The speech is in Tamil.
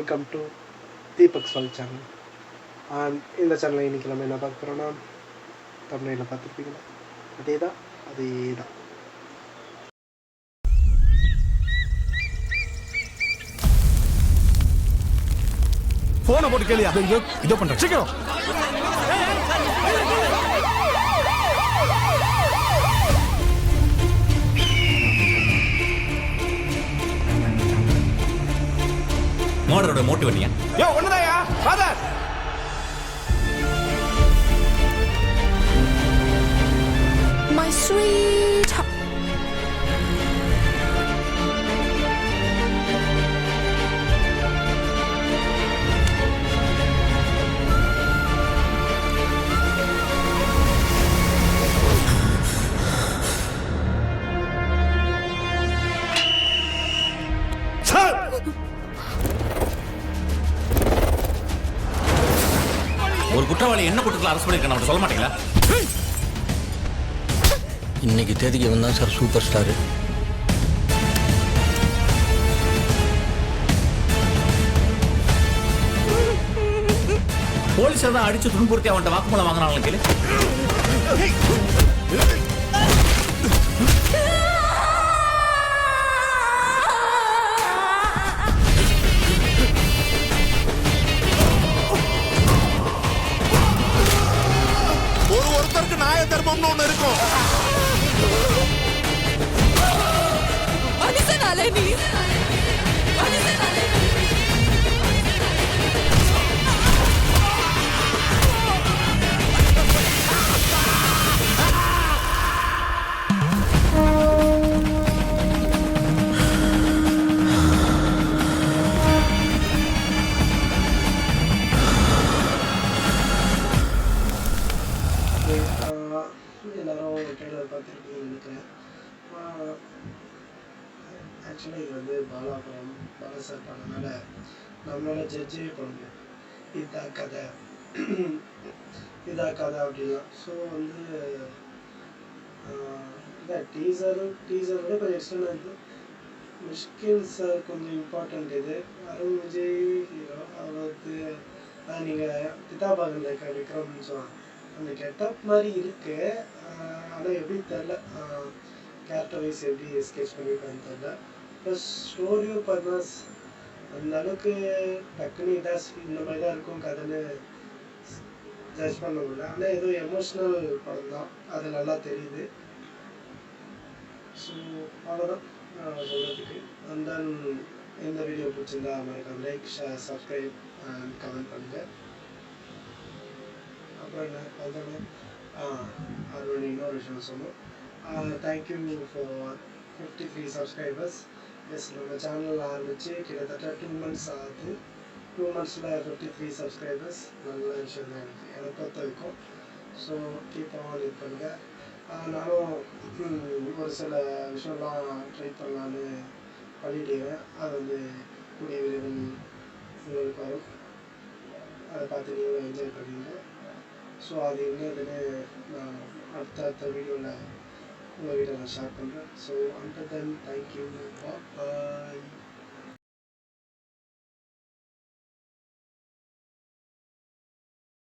வெல்கம் டு தீபக் சொல் சேனல். அண்ட் இந்த சேனலில் இன்றைக்கி நம்ம என்ன பார்க்க போகிறோன்னா, தமிழில் பார்த்துருப்பீங்களா, அதே தான். ஃபோனை போட்டு கேளியா, இதோ பண்ணுறேன் சீக்கிரம். மோடரோட மோட்டிவ் பண்ணியா? யோ ஒண்ணுதாயா ஃபாதர். My sweet. ஒரு குற்றவாளி என்ன குற்றத்தில் அரெஸ்ட் பண்ணிருக்கான்னு சொல்ல மாட்டீங்களா? இன்னைக்கு தேதிக்கு இவன் தான் சார் சூப்பர் ஸ்டாரு. போலீஸார் தான் அடிச்சு துன்புறுத்தி அவன்கிட்ட வாக்குமூலம் வாங்கினாங்க கேளு. ஒருத்தருக்கு நியாய தர்மம்னு ஒண்ணு இருக்கும். எல்லாரும் ட்ரெய்லர் பார்த்துருக்கீங்கன்னு நினைக்கிறேன். ஆக்சுவலாக இது வந்து பாலா சார் பண்ணனால நம்மளால் ஜட்ஜே பண்ண முடியும், இதான் கதை அப்படின்லாம். ஸோ வந்து இதான் டீசரோட கொஞ்சம் எக்ஸ்டர்னாக இருக்குது. முஷ்கில் சார் கொஞ்சம் இம்பார்ட்டண்ட். இது அருண் விஜய் ஹீரோ, அவருக்கு நீங்கள் கிதாபாகன் இருக்க விக்ரம்னு சொன்னாங்க. அந்த கெட்டப் மாதிரி இருக்கு, ஆனால் எப்படி தெரில, கேரக்டர் வைஸ் எப்படி ஸ்கெச் பண்ணியிருக்கான்னு தெரில. ப்ளஸ் ஸ்டோரியும் பார்த்தா அந்த அளவுக்கு டக்குன்னு இதாக இந்த மாதிரி தான் இருக்கும் கதைன்னு ஜட்ஜ் பண்ண முடியல. ஆனால் ஏதோ எமோஷ்னல் படம் தான், அது நல்லா தெரியுது. ஸோ அவ்வளோதான் சொல்கிறதுக்கு. அண்ட் தென் இந்த வீடியோ பிடிச்சிருந்தா மறக்காம like, share, subscribe and comment பண்ணுங்கள். அப்புறம் என்ன அதுதானே அதோட இன்னொரு விஷயம் சொன்னோம். Thank you for 53 subscribers. எஸ், நம்ம சேனல் ஆரம்பித்து கிட்டத்தட்ட 2 months ஆகுது. 2 monthஸில் 53 சப்ஸ்கிரைபர்ஸ். நல்ல விஷயம் தான் எனக்கு பொறுத்த வரைக்கும். ஸோ கீப் ஆன் இது பண்ணுங்கள். நானும் ஒரு சில விஷயம்லாம் ட்ரை பண்ணலான்னு பண்ணிட்டேன். அது வந்து கூடிய விரைவில் உங்களுக்கு வரும். அதை பார்த்து நீங்களும் என்ஜாய் பண்ணுவீங்க. ஸோ அது என்னதுன்னு நான் அடுத்த வீடியோவில் உங்கள் வீட்டில் நான் ஷேர் பண்ணுறேன். ஸோ அண்டர் தென் தேங்க்யூ, பாய்.